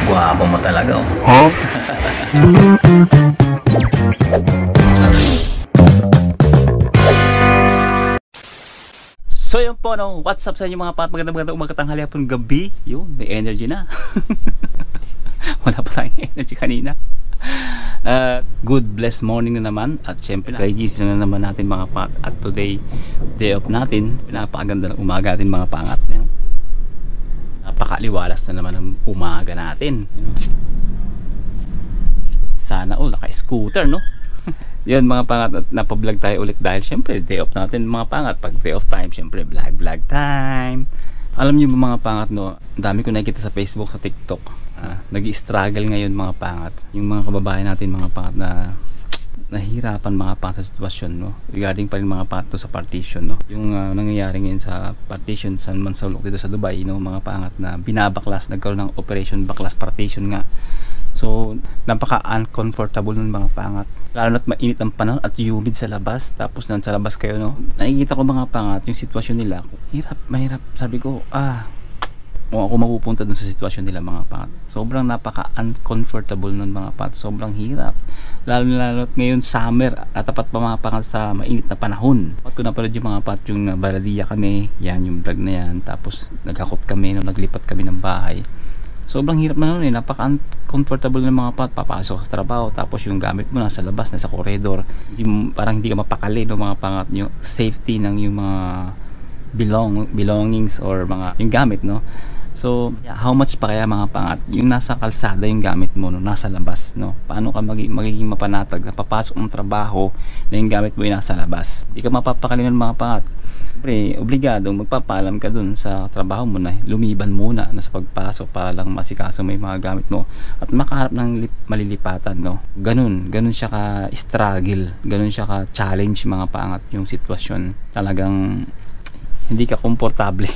Gwapo mo talaga, oh. Huh? So yun po, no, what's up sa inyo mga pat, magandang umaga, tanghali, hapon, gabi. Yun, may energy na. Wala pa tayong energy kanina. Good blessed morning na naman. At syempre, gigising na naman natin mga pat. At today, day off natin. Pinapakaganda ng umaga natin mga pangat. Yan. Napakaliwalas na naman ang umaga natin. Sana all naka-scooter, no? Yun mga pangat, at napablog tayo ulit dahil syempre day off natin mga pangat. Pag day off time, syempre vlog time. Alam niyo mga pangat, no, dami ko nakikita sa Facebook, sa TikTok, nag-i-struggle ngayon mga pangat. Yung mga kababayan natin mga pangat na nahihirapan mga pangat sa sitwasyon, no, regarding pa rin mga pangat to sa partition, no. Yung nangyayari ngayon sa partition sa Mansalok dito sa Dubai, no, mga pangat na binabaklas, nagkaroon ng operation baklas partition nga. So, napaka-uncomfortable nun mga pangat. Lalo na't mainit ang panahon at humid sa labas. Tapos sa labas kayo, no? Nakikita ko mga pangat yung sitwasyon nila. Mahirap. Sabi ko, kung ako mapupunta dun sa sitwasyon nila mga pangat. Sobrang napaka-uncomfortable nun mga pangat. Sobrang hirap. Lalo ngayon summer. At tapat pa mga pangat sa mainit na panahon. At ko napanood yung mga pangat, yung Baladiya kami. Yan, yung vlog na yan. Tapos naghakot kami, no? Naglipat kami ng bahay. Sobrang hirap na nun, napaka-uncomfortable ng mga pat. Papasok sa trabaho, tapos yung gamit mo nasa labas, nasa corridor, parang hindi ka mapakali, no, mga pangat, yung safety ng yung mga belongings or mga yung gamit, no. So how much pa kaya mga pangat yung nasa kalsada yung gamit mo, no, nasa labas, no? Paano ka magiging mapanatag na papasok ng trabaho na yung gamit mo yung nasa labas? Hindi ka mapapakali ng mga pangat. Siyempre, obligado magpapaalam ka dun sa trabaho mo na lumiban muna na sa pagpasok para lang masikaso may mga gamit mo at makaharap ng malilipatan, no. Ganun siya ka-struggle, ganun siya ka-challenge mga pangat yung sitwasyon. Talagang hindi ka komportable.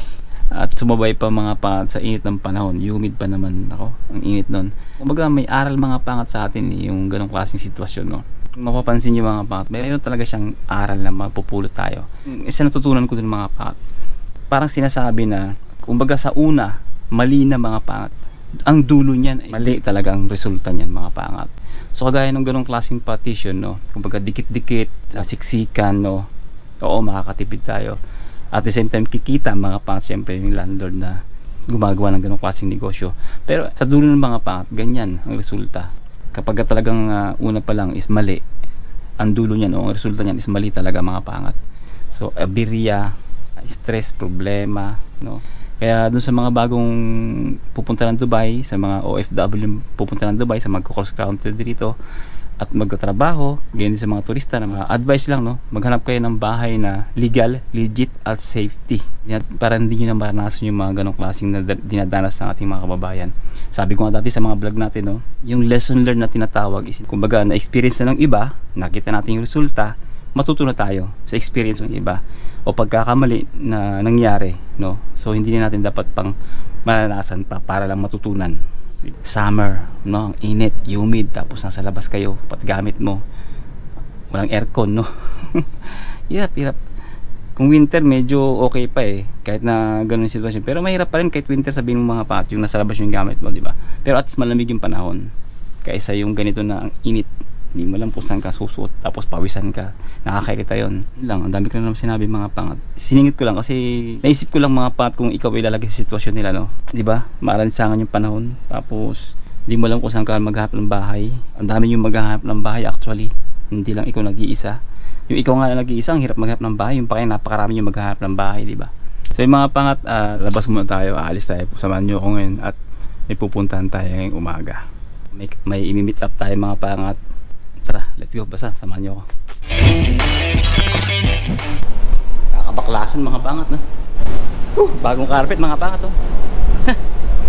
At sumabay pa mga pangat sa init ng panahon, humid pa naman, ako, ang init nun. Kumbaga may aral mga pangat sa atin yung ganong klaseng sitwasyon, no. Kung mapapansin nyo mga pangat, mayroon talaga siyang aral na mapupulot tayo. Isa natutunan ko dun mga pangat, parang sinasabi na kumbaga sa una mali na mga pangat, ang dulo niyan ay mali talaga ang resulta niyan mga pangat. So kagaya ng ganong klaseng partition, no, kumbaga dikit-dikit, siksikan, no, oo, makakatipid tayo. At the same time kikita mga pangat siyempre yung landlord na gumagawa ng ganong klaseng negosyo. Pero sa dulo ng mga pangat, ganyan ang resulta. Kapag talagang una pa lang is mali, ang dulo niyan o ang resulta niyan is mali talaga mga pangat. So aberya, stress, problema, no. Kaya dun sa mga bagong pupunta ng Dubai, sa mga OFW pupunta ng Dubai, sa magko-cross country dito at magtatrabaho, ganyan din sa mga turista na mga advice lang, no, maghanap kayo ng bahay na legal, legit at safety. Para hindi nyo na maranasan yung mga ganong klaseng na dinadanas ng ating mga kababayan. Sabi ko nga dati sa mga vlog natin, no, yung lesson learned na tinatawag is kumbaga na experience na ng iba, nakita natin yung resulta, matutunan tayo sa experience ng iba o pagkakamali na nangyari, no. So hindi na natin dapat pang maranasan pa para lang matutunan. Summer, no, ang init, humid, tapos nasa labas kayo, pat gamit mo walang aircon, no. hirap. Kung winter medyo okay pa kahit na ganun yung sitwasyon, pero mahirap pa rin kahit winter, sabihin mo mga pat, yung nasa labas yung gamit mo, di ba? Pero at least malamig yung panahon kaysa yung ganito na ang init, hindi mo alam kung saan ka susuot tapos pawisan ka, nakakairita yun lang. Ang dami ko na naman sinabi mga pangat, siningit ko lang kasi naisip ko lang mga pangat kung ikaw ay lalagay sa sitwasyon nila, no, di ba? Maalansangan yung panahon, tapos hindi mo alam kung saan ka maghahanap ng bahay. Ang dami yung maghahanap ng bahay actually, hindi lang ikaw nag-iisa. Yung ikaw nga na nag-iisa, ang hirap maghanap ng bahay, yung pa kaya napakarami yung maghahanap ng bahay, di ba? So yung mga pangat, labas muna tayo, aalis tayo, samahan nyo ako ngayon at may pupuntahan tayo ngayong umaga. May imi-meet up tayo mga pangat. Tara, let's go, basta samahan nyo ako. Kakabaklasan mga pangat, no. Bagong carpet mga pangat, oh.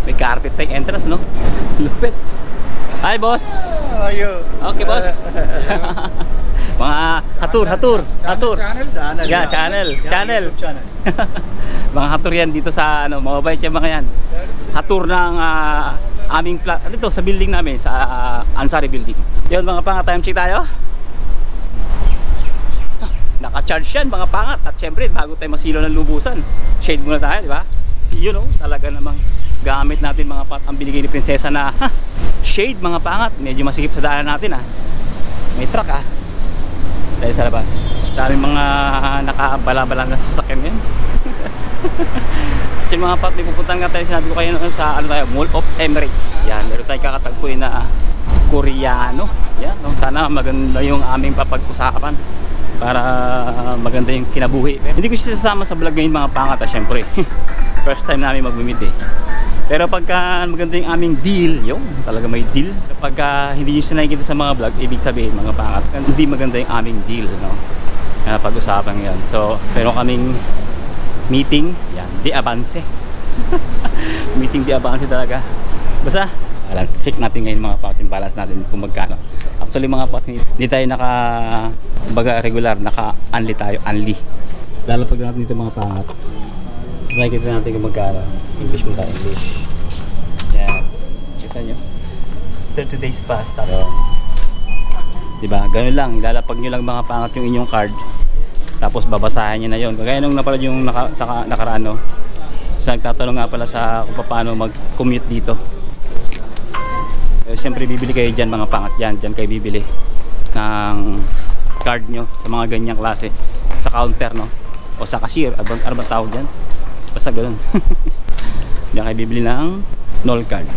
May carpet tayong entrance, no. Lupit. Hi boss. Ayo. Okay boss. Mga hatur. Yeah, channel. Mga hatur yan dito sa ano, mababait yung mga yan. Hatur ng aming dito sa building namin, sa Ansari building. Yun mga pangat, time check tayo. Naka-charge yan mga pangat. At syempre bago tayo masilo ng lubusan, shade muna tayo, di ba? Yun, oh, talaga namang gamit natin mga pat ang binigay ni Prinsesa na shade mga pangat. Medyo masikip sa daanan natin may truck dahil sa labas daming mga nakabala-bala na sasakyan ngayon. So mga pat, may pupuntahan nga tayo, sinabi ko kayo sa Mall of Emirates. Yan, meron tayo kakatagpuin na Koreano. Yan, sana maganda yung aming papag-usapan para maganda yung kinabuhi. Hindi ko siya sasama sa vlog ngayon mga pangat syempre. First time namin mag-meet Pero pagka maganda yung aming deal, yun, talaga may deal. Kapag hindi nyo siya nakikita sa mga vlog, ibig sabihin mga pangat, hindi maganda yung aming deal, no? Pag-usapan yan. So, pero kaming meeting, yan, di avance. Meeting di avance talaga. Basta, balance. Check natin ngayon mga pat, yung balance natin kung magkano. Actually mga pat, hindi tayo baga regular, naka-unli tayo, unli. Lalapag natin dito mga pangat. Makikita natin kung magkano. English mo tayo, English. Yan. Kita nyo. 30 days past tayo. Diba? Ganun lang. Ilalapag nyo lang mga pangat yung inyong card. Tapos babasahin nyo na yun. Kagaya nung napalad yung nakaraan, no? So, nagtatanong nga pala sa kung paano mag-commute dito. Siyempre bibili kayo dyan mga pangat dyan. Dyan kayo bibili ng card nyo sa mga ganyang klase. Sa counter, no? O sa cashier. Ano bang tawag dyan? Basta ganun. Diyan kayo bibili ng NOL card.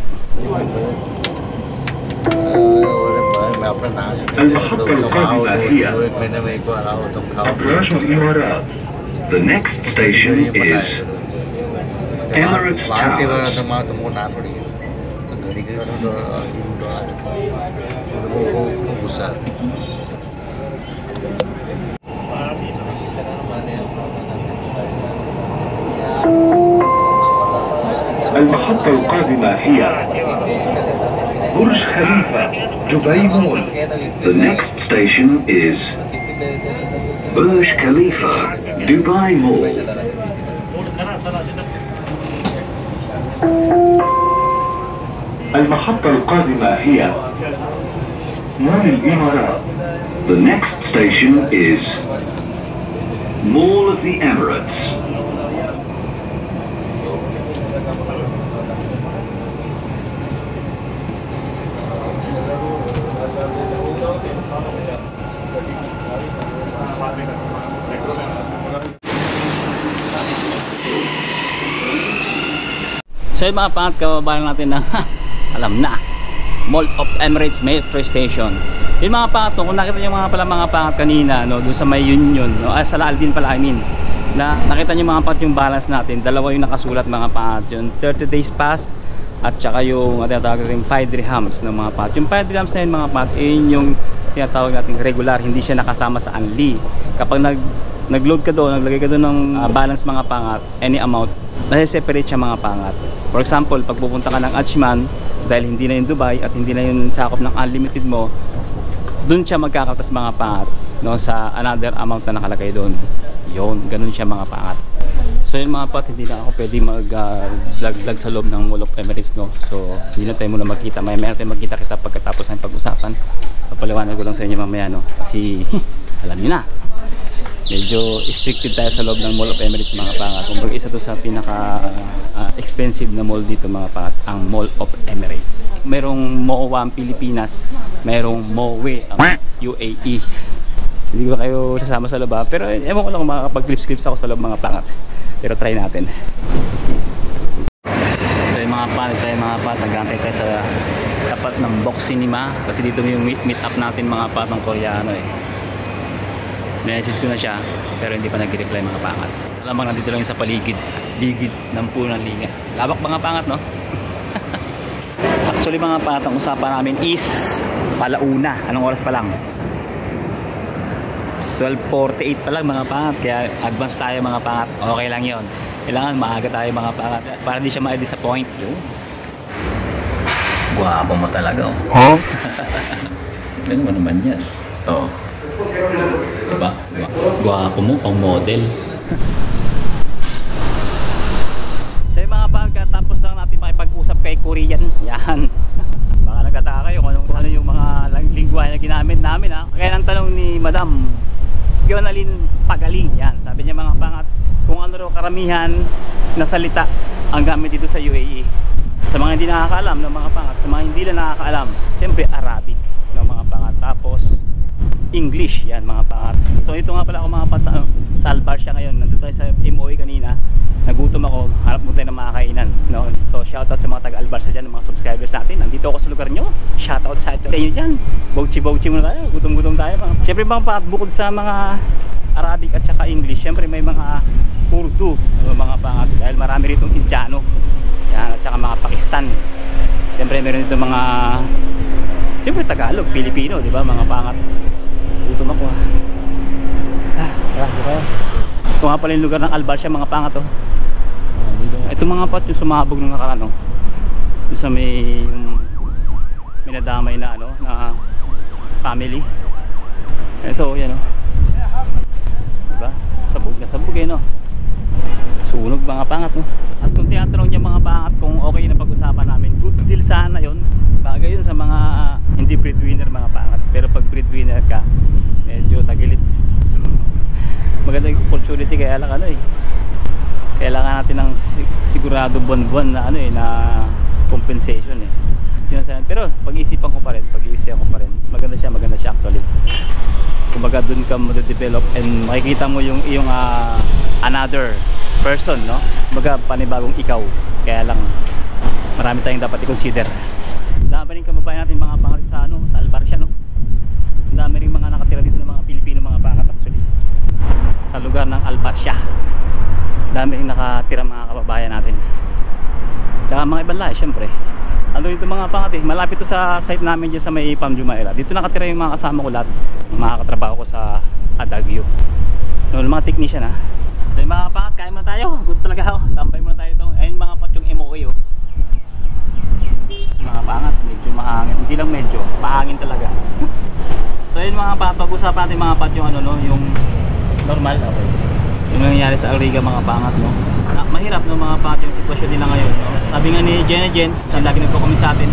المحطة القادمة هي أبراج الإمارات. The next station is Emirates Tower. المحطة القادمة هي برج خليفة دبي مول. The next station is Burj Khalifa Dubai Mall. المحطة القادمة هي مول الإمارات. The next station is Mall of the Emirates. So yung mga pangat, kababayan natin na alam na, Mall of Emirates Metro Station. Yung mga pangat, no, kung nakita nyo mga pangat kanina, no, doon sa may Union, no, sa Laaldin pala, na nakita nyo mga pangat yung balance natin, dalawa yung nakasulat mga pangat, yung 30 days pass at saka yung tinatawag natin 5 dirhams ng mga pangat. Yung 5 dirhams na yun mga pangat, yun yung tinatawag natin regular, hindi siya nakasama sa unli. Kapag nag-load ka doon, naglagay ka doon ng balance mga pangat, any amount, nasi-separate siya mga pangat. For example, pag pupunta ka ng Ajman, dahil hindi na yung Dubai at hindi na yung sakop ng unlimited mo, doon siya magkakatas mga pangat, no, sa another amount na nakalagay doon. Yun, ganun siya mga pangat. So yun mga pat, hindi na ako pwede mag-vlog sa loob ng Mall of Emirates, no. So hindi na tayo muna magkita, may tayo magkita-kita pagkatapos ng pag-usapan. Papaliwanag ko lang sa inyo mamaya, no, kasi alam niyo na, medyo restricted tayo sa loob ng Mall of Emirates mga pangat. Kung isa to sa pinaka expensive na mall dito mga pangat, ang Mall of Emirates. Merong MOA ang Pilipinas, merong MOE ang UAE. Hindi ko kayo sasama sa loob, pero ewan ko lang kung makakapag-clips ako sa loob mga pangat. Pero try natin. So yung mga pangat, nagantay tayo sa tapat ng Box Cinema kasi dito yung meet up natin mga pangat ng Koreano message ko na siya pero hindi pa nag-reply mga pangat. Alam mo, nandito lang sa ligid ng puno ng linya. Labak mga pangat, no? Actually mga pangat, ang usapan namin is palauna. Anong oras pa lang? 12:48 pa lang mga pangat, kaya advance tayo mga pangat. Okay lang yon. Kailangan maaga tayo mga pangat para hindi siya ma-disappoint. Yun. Guwapo mo talaga, oh. Huh? Ano naman yan? Oo. Diba? Guwapo mo pang model. So yung mga pangat, tapos lang natin makipag-usap kay Korean. Yan. Baka nagtataka kayo kung ano yung mga lingwahe na ginamit namin, ha. Kaya ang tanong ni Madam Gionalyn Pagaling, yan, sabi niya mga pangat, kung ano raw karamihan na salita ang gamit dito sa UAE. Sa mga hindi nakakaalam ng mga pangat, sa mga hindi lang nakakaalam, siyempre Arabic ng mga pangat, tapos English, yan mga pangat. So ito nga pala ako mga pangat sa Albarcia ngayon. Nandito tayo sa MOE kanina, nagutom ako, harap mo tayo ng mga kainan, no? So shoutout sa mga taga Albarcia dyan, mga subscribers natin. Nandito ako sa lugar nyo, shoutout sa inyo dyan. Bauchi muna tayo, gutom tayo mga. Siyempre mga pangat, bukod sa mga Arabic at saka English, siyempre may mga Urdu, mga pangat, dahil marami rito Indiano, yan, at saka mga Pakistan. Siyempre meron dito mga, siyempre Tagalog, Pilipino, di ba mga pangat. Gutom ako ito nga pala yung lugar ng Albarcia mga pangat oh. Ito mga pat yung sumabog ng nakaraan oh. Yung sa may nadamay na ano na family. Ito yan oh. Diba? Sabog na sabog eh no. Sunog mga pangat no. At kung tinatanong niya mga pangat kung okay na pag-usapan namin, good deal sana yun. Bagay yun sa mga hindi breadwinner mga pangat. Pero pag breadwinner ka, medyo tagilit. Maganda yung opportunity, kaya lang ano eh, kailangan natin ng sigurado buwan-buwan na ano eh, na compensation eh. Pero pag-iisipan ko pa rin, maganda siya actually. Kumbaga dun ka ma-develop and makikita mo yung iyong another person, no? Kumbaga panibagong ikaw. Kaya lang marami tayong dapat i-consider. Dami rin kababayan natin mga pangalit sa ano, sa Albarcia, no? Dami rin mga nakatira dito ng mga Pilipino mga pangat actually. Sa lugar ng Albarcia. Dami rin nakatira mga kababayan natin. Tsaka mga ibang lahi syempre. Ando dito mga pangat eh, malapit to sa site namin dyan sa may Pam Jumaira. Dito nakatira yung mga kasama ko lahat, yung mga katrabaho ko sa Adagio. No, mga technician ha. So yung mga pangat, kain muna tayo. Good talaga ako. Tambay muna tayo ito. Ayun mga pat yung MOE oh. Mga pangat, medyo mahangin. Hindi lang medyo, mahangin talaga. So ayun mga pat, pag-usapan natin mga pat yung ano no, yung normal, okay. Yung nangyayari sa Ariga mga pangat no. Mahirap no mga pangat yung sitwasyon nila ngayon no. Sabi nga ni Jenna Jens, yung lagi nagko-comment sa atin,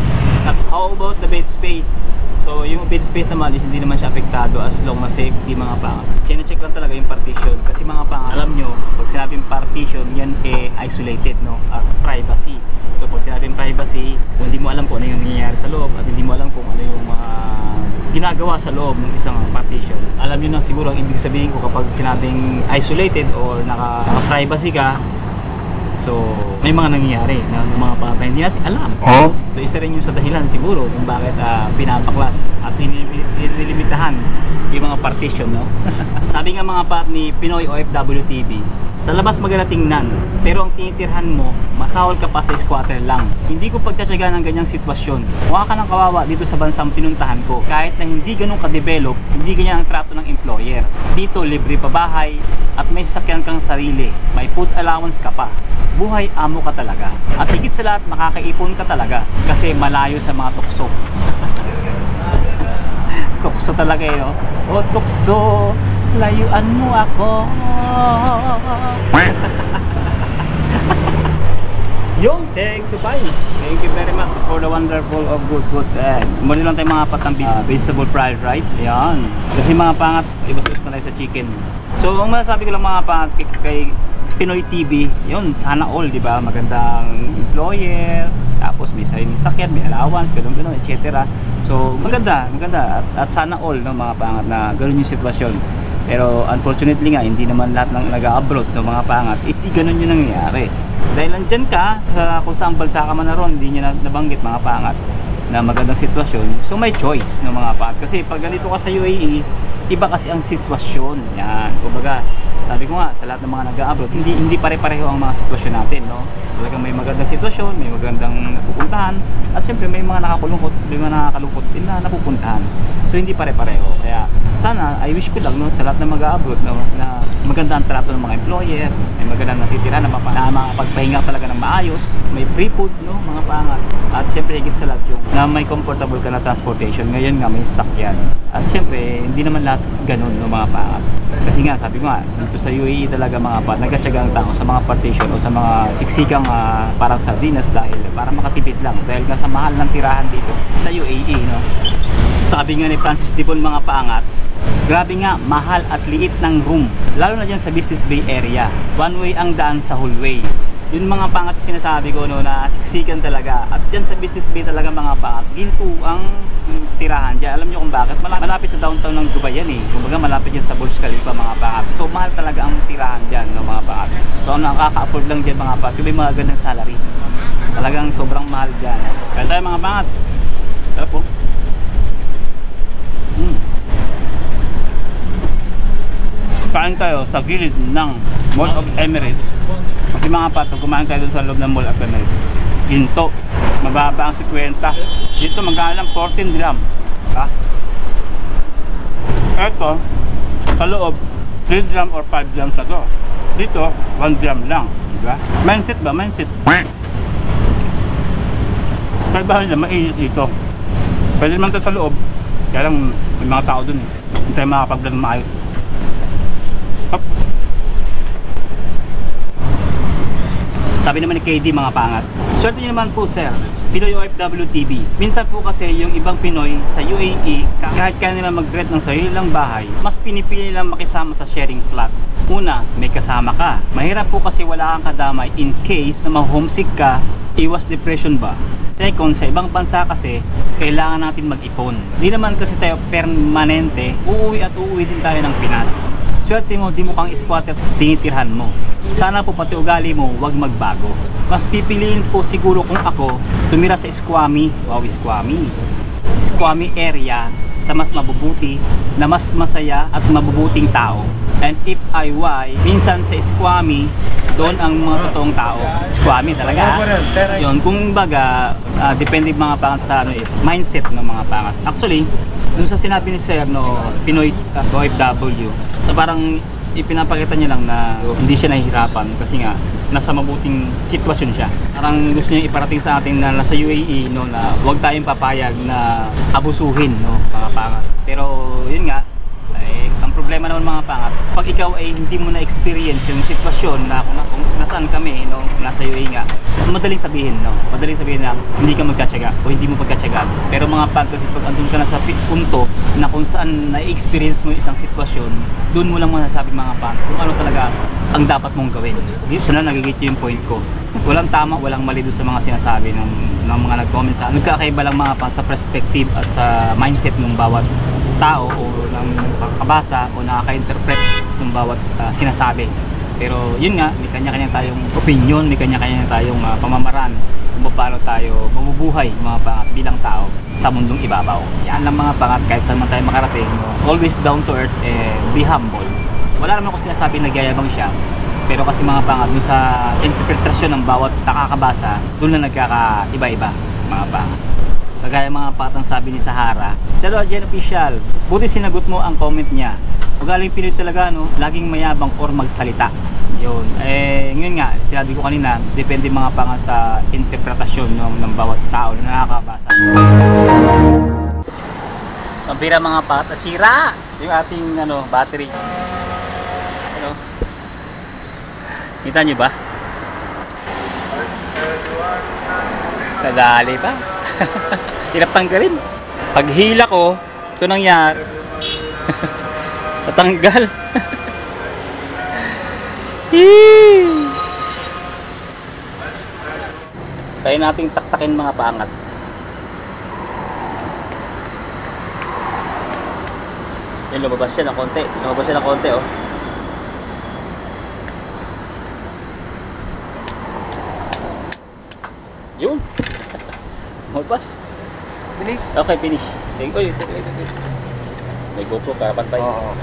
how about the bed space? So yung bed space naman is hindi naman siya apektado as long as safety mga pangat. Chine-check lang talaga yung partition kasi mga pangat, alam nyo, pag sinabing partition, yan isolated no, as privacy. So pag sinabing privacy, kung hindi mo alam kung ano yung nangyayari sa loob at hindi mo alam kung ano yung mga ginagawa sa loob ng isang partition, alam nyo na siguro ang ibig sabihin ko kapag sinabing isolated or naka-privacy ka. So may mga nangyayari na mga pangat hindi natin alam. So isa rin yung sa dahilan siguro kung bakit pinapaklas at nililimitahan yung mga partition no. Sabi nga mga pat ni Pinoy OFW TV, sa labas maganda tingnan, pero ang tinitirhan mo, masahol ka pa sa squatter lang. Hindi ko pagtsatsaga ng ganyang sitwasyon. Mukha ka ng kawawa dito sa bansang pinuntahan ko. Kahit na hindi ganun ka-develop, hindi ganyan ang trato ng employer. Dito, libre pa bahay at may sasakyan kang sarili. May food allowance ka pa. Buhay amo ka talaga. At higit sa lahat, makakaipon ka talaga kasi malayo sa mga tukso. Tukso talaga eh, no? O tukso, layuan mo ako. Yung, thank you, bye. Thank you very much for the wonderful of good. Muli lang tayo mga patang vegetable fried rice. Ayan. Kasi mga pangat, ibas-ibas na tayo sa chicken. So, ang masasabi ko lang mga pangat kay Pinoy TV, yun, sana all, di ba? Magandang employer, tapos may sariling sakyan, may allowance, ganun, etc. So, maganda. At sana all, no, mga pangat na ganun yung sitwasyon. Pero unfortunately nga, hindi naman lahat ng nag-abroad ng mga pangat is ganun yung nangyayari. Dahil nandyan ka sa kung saan bansa ka man na ron, hindi nyo nabanggit mga pangat na magandang sitwasyon. So may choice ng mga pangat. Kasi pag ganito ka sa UAE, iba kasi ang sitwasyon. Yan. Kumbaga, sabi ko nga, sa lahat ng mga nag-abroad, hindi pare-pareho ang mga sitwasyon natin, no? Talagang may magandang sitwasyon, may magandang napupuntahan, at siyempre may mga nakakalungkot din na napupuntahan. So hindi pare-pareho. Kaya sana, I wish ko lang no, sa lahat ng mag-abroad no, na maganda ang trato ng mga employer, may magandang natitira na makapagpahinga talaga ng maayos, may free food no, mga pangat. At siyempre higit sa lahat yung na may comfortable ka na transportation. Ngayon nga may sakyan. At siyempre hindi naman lahat ganun no, mga pangat. Kasi nga sabi ko nga, dito sa UAE talaga mga pangat, nagkatsaga ang tao sa mga partition o sa mga siksikang parang sardinas dahil para makatipid lang. Dahil nga sa mahal ng tirahan dito sa UAE no. Sabi nga ni Francis Dibon mga paangat, grabe nga, mahal at liit ng room. Lalo na dyan sa Business Bay area. One way ang daan sa hallway. Yung mga pangat yung sinasabi ko, no, na siksikan talaga. At dyan sa Business Bay talaga mga pangat, ginto ang tirahan dyan. Alam nyo kung bakit? Malapit sa downtown ng Dubai yan eh. Kumbaga malapit yan sa Burj Khalifa mga pangat. So mahal talaga ang tirahan dyan, no, mga pangat. So ang nakaka-afford lang dyan mga pangat, yung may mga gandang salary. Talagang sobrang mahal dyan. Kaya tayo mga pangat. Tara po. Kain tayo sa gilid ng Mall of Emirates. Kasi mga pato, kumain tayo dun sa loob ng Mall of Emirates. Ginto, mababa ang 50. Dito magkano lang 14 gram. Ha? Eto, sa loob 3 gram or 5 grams sa to. Dito 1 gram lang, diba? Mindset ba? Mindset. Kaya ba nila mainit dito? Pwede naman tayo sa loob. Kaya lang may mga tao dun eh. Hindi tayo makapagdan maayos. Hop. Sabi naman ni KD mga pangat, swerte nyo naman po sir, Pinoy OFW TV. Minsan po kasi yung ibang Pinoy sa UAE, kahit kaya nila mag-rent ng sarili lang bahay, mas pinipili nilang makisama sa sharing flat. Una, may kasama ka. Mahirap po kasi wala kang kadamay in case na ma-homesick ka, iwas depression ba. Second, sa ibang bansa kasi, kailangan natin mag-ipon. Di naman kasi tayo permanente, uuwi at uuwi din tayo ng Pinas. Swerte mo, di mo kang squatter, tinitirhan mo. Sana po pati ugali mo, wag magbago. Mas pipiliin po siguro kung ako, tumira sa Squammy, wow, Squammy area, sa mas mabubuti, na mas masaya at mabubuting tao. And if I why, minsan sa Squammy, doon ang mga totoong tao. Squammy talaga. Yun, kung baga, depende mga pangat sa ano is, mindset ng mga pangat. Actually, dun sa sinabi ni Sir, no, Pinoy OFW, so parang ipinapakita niya lang na hindi siya nahihirapan kasi nga nasa mabuting sitwasyon siya. Parang gusto niya iparating sa atin na nasa UAE, no, na huwag tayong papayag na abusuhin, no, mga pangat. Pero yun nga, ang problema naman mga pangat, pag ikaw ay hindi mo na-experience yung sitwasyon na kung nasaan kami, no, nasa UAE nga, madaling sabihin, no, madaling sabihin na hindi ka magtsatsaga o hindi mo pagtsatsaga. Pero mga pangat kasi pag andun ka na sa punto na kung saan na-experience mo isang sitwasyon, doon mo lang masasabi mga pangat kung ano talaga ang dapat mong gawin. Dito sana nagigit yung point ko. Walang tama, walang mali doon sa mga sinasabi ng mga nag-comment sa nagkakaiba lang mga pangat sa perspective at sa mindset ng bawat tao o ng kakabasa o nakaka-interpret ng bawat sinasabi. Pero yun nga, may kanya-kanya tayong opinion, may kanya-kanya tayong pamamaraan kung paano tayo mabubuhay mga pangat bilang tao sa mundong ibabaw. Yan lang mga pangat, kahit saan man tayo makarating, always down to earth and be humble. Wala naman ako sinasabi na nagyayabang siya, pero kasi mga pangat, dun sa interpretasyon ng bawat nakakabasa, dun na nagkakaiba-iba mga pangat. Kagaya mga patang sabi ni Sahara, Sir Jen Official, buti sinagot mo ang comment niya. Ugaling Pinoy talaga, no, laging mayabang or magsalita. Yun, ngayon nga, sinabi ko kanina, depende mga pangat sa interpretasyon ng bawat tao na nakakabasa. Pambira mga pat, sira yung ating battery. Kita nyo ba? Nadali pa. Hirap tanggalin. Pag hila ko, ito nangyari. Natanggal. Tayo nating taktakin mga pangat. Yan, lumabas siya ng konti. Lumabas siya ng konti, oh. Yun. Lumabas. Finish? Okay, finish. Uy, may GoPro para pantay. Oo.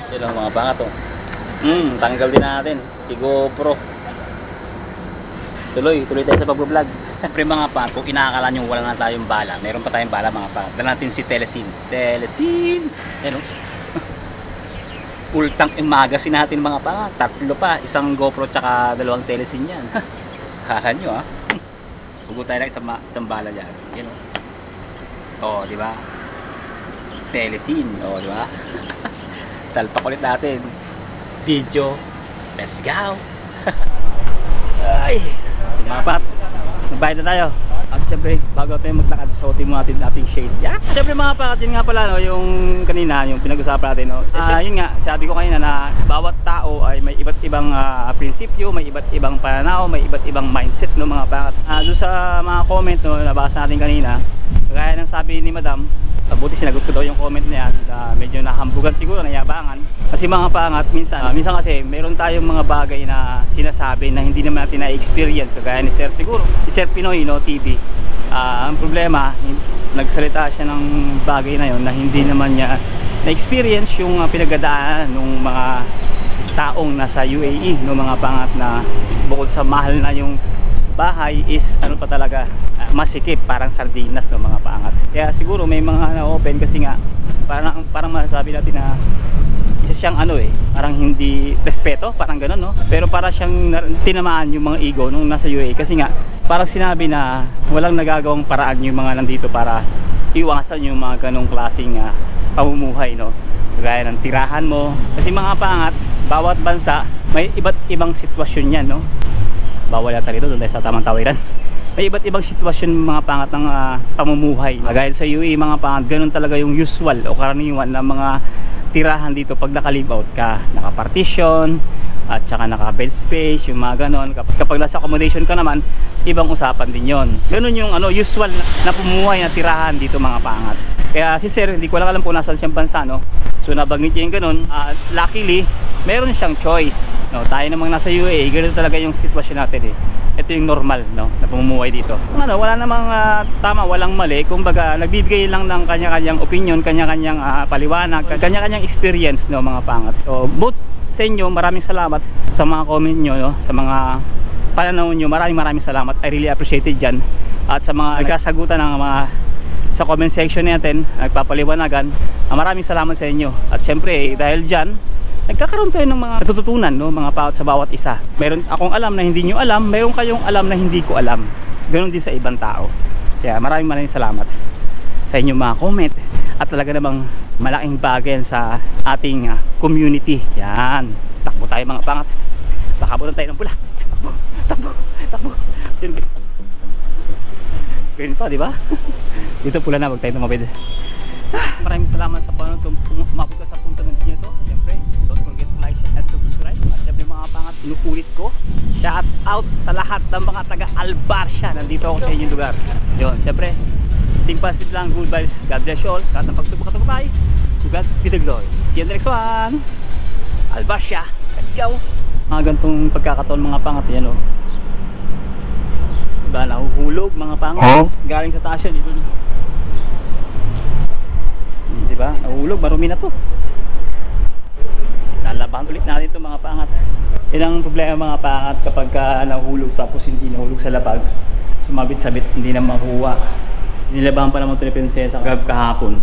Yan lang mga pangat, oh. Tanggal din natin si GoPro. Tuloy tayo sa pag-vlog. Siyempre mga pangat, kung inaakala nyo wala na tayong bala, meron pa tayong bala mga pangat. Dala natin si Telesin. Yan, oh. Full tank yung magazine natin mga pangat. 3 pa, isang GoPro tsaka 2 Telesin yan. Kala nyo, ah. Huwag tayo lang isang bala dyan. Yan, oh. Di ba? Telesin, di ba? Salpak ulit natin. Video. Let's go. Ay, mga pat. Magbayad na tayo. At syempre, bago tayo maglakad, suotin mo natin ating shade. Yeah. Syempre mga pangat, yun nga pala, no, yung kanina, yung pinag-usapan natin, no. Yun nga, sabi ko kanina na bawat tao ay may iba't ibang prinsipyo, may iba't ibang pananaw, may iba't ibang mindset, no mga pangat. Doon sa mga comment, no, nabasa natin kanina, kaya ng sabi ni Madam, buti sinagot ko daw yung comment niya, medyo nahambugan siguro, nayabangan. Kasi mga pangat, minsan kasi meron tayong mga bagay na sinasabi na hindi naman natin na-experience. Kagaya ni Sir siguro, si Sir Pinoy, no, TV. Ang problema, nagsalita siya ng bagay na yon na hindi naman niya na-experience yung pinagdadaanan ng mga taong nasa UAE, no mga pangat, na bukod sa mahal na yung bahay is ano pa talaga, masikip, parang sardinas, no mga paangat. Kaya siguro may mga na-open kasi nga parang masasabi natin na isa siyang parang hindi respeto, parang gano'n, no? Pero para siyang tinamaan yung mga ego nung nasa UAE kasi nga parang sinabi na walang nagagawang paraan yung mga nandito para iwasan yung mga ganong klaseng pamumuhay, no? Gaya ng tirahan mo. Kasi mga paangat, bawat bansa may iba't ibang sitwasyon yan, no? Bawal yata rito doon sa tamang tawiran. May iba't ibang sitwasyon mga pangat ng pamumuhay. Gaya sa UAE mga pangat, ganun talaga yung usual o karaniwan na mga tirahan dito pag naka-live out ka. Naka-partition at saka naka-bed space, yung mga ganon. Kapag nasa accommodation ka naman, ibang usapan din yon. Ganun yung usual na pamumuhay na tirahan dito mga pangat. Kaya si Sir, hindi ko lang alam kung nasaan siyang bansa, no? So nabanggit niya yung ganun. Luckily, meron siyang choice, no? Tayo namang nasa UAE, ganun talaga yung sitwasyon natin, eh. Ito yung normal, no, na pamumuhay dito. Wala namang tama, walang mali. Kumbaga, nagbibigay lang ng kanya-kanyang opinion, kanya-kanyang paliwanag, kanya-kanyang experience, no, mga pangat. So, both sa inyo, maraming salamat sa mga comment nyo, no, sa mga pananaw nyo. Maraming salamat. I really appreciate it dyan. At sa mga nagkasagutan ng mga sa comment section natin, nagpapaliwanagan, maraming salamat sa inyo. At syempre, dahil dyan, nagkakaroon tayo ng mga natututunan, no, mga paut sa bawat isa. Meron akong alam na hindi nyo alam, meron kayong alam na hindi ko alam. Ganon din sa ibang tao. Kaya maraming salamat sa inyong mga comment. At talaga namang malaking bagay sa ating community. Yan. Takbo tayo mga pangat. Baka butan tayo ng pula. Takbo. Yun. Ganyan pa, di ba? Dito pula na, wag tayo tumawid. Maraming salamat sa panonood. Kung umabot ka sa punto ng video ito, siyempre, don't forget to like, share, and subscribe. At siyempre mga pangat, inuulit ko, shout out sa lahat ng mga taga Albarcia. Nandito ako sa inyong lugar. Yun, siyempre, think positive lang, good vibes. God bless you all. Sa lahat ng pagsubok at tagumpay, to God be the glory. See you in the next one. Albarcia, let's go. Mga gantong pagkakataon mga pangat, yan o. Diba, nahuhulog mga pangat. Galing sa taas yan, dito. Diba? Nahulog, marumi na to. Lalabahan ulit natin ito mga pangat. Yan ang problema mga pangat kapag nahulog tapos hindi nahulog sa lapag. Sumabit-sabit, hindi na makuha. Nilabahan pa naman ito ni Prinsesa kahapon.